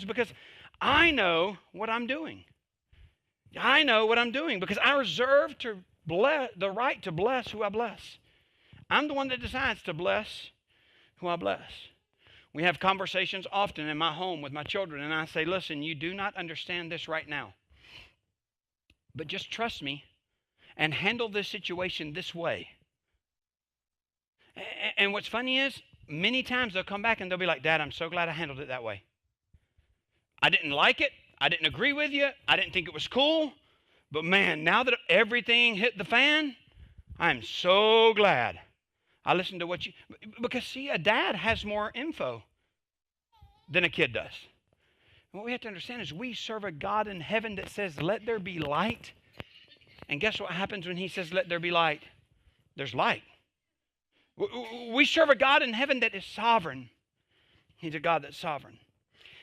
because I know what I'm doing. I know what I'm doing because I reserve to bless the right to bless who I bless. I'm the one that decides to bless who I bless. We have conversations often in my home with my children, and I say, listen, you do not understand this right now, but just trust me and handle this situation this way. And what's funny is, many times they'll come back and they'll be like, Dad, I'm so glad I handled it that way. I didn't like it. I didn't agree with you. I didn't think it was cool. But man, now that everything hit the fan, I'm so glad I listened to what you... Because see, a dad has more info than a kid does. And what we have to understand is we serve a God in heaven that says, let there be light. And guess what happens when he says, let there be light? There's light. We serve a God in heaven that is sovereign. He's a God that's sovereign.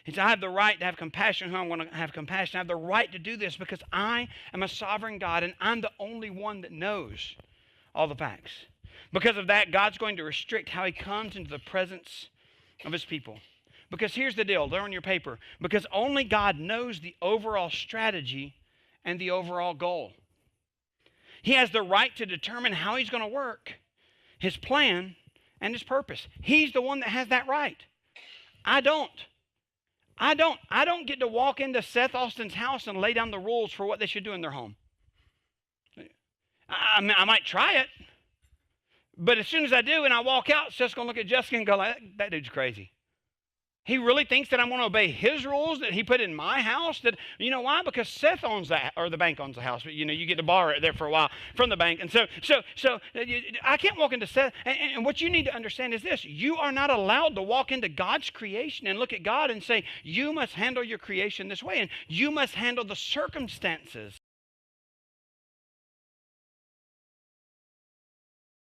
He said, I have the right to have compassion who I'm going to have compassion. I have the right to do this because I am a sovereign God and I'm the only one that knows all the facts. Because of that, God's going to restrict how he comes into the presence of his people. Because here's the deal, they're on your paper. Because only God knows the overall strategy and the overall goal. He has the right to determine how he's going to work, his plan, and his purpose. He's the one that has that right. I don't. I don't get to walk into Seth Austin's house and lay down the rules for what they should do in their home. I might try it, but as soon as I do and I walk out, Seth's going to look at Jessica and go, that dude's crazy. He really thinks that I'm going to obey his rules that he put in my house. That, you know why? Because Seth owns that, or the bank owns the house. But you know, you get to borrow it there for a while from the bank. And so I can't walk into Seth. And what you need to understand is this: you are not allowed to walk into God's creation and look at God and say, you must handle your creation this way, and you must handle the circumstances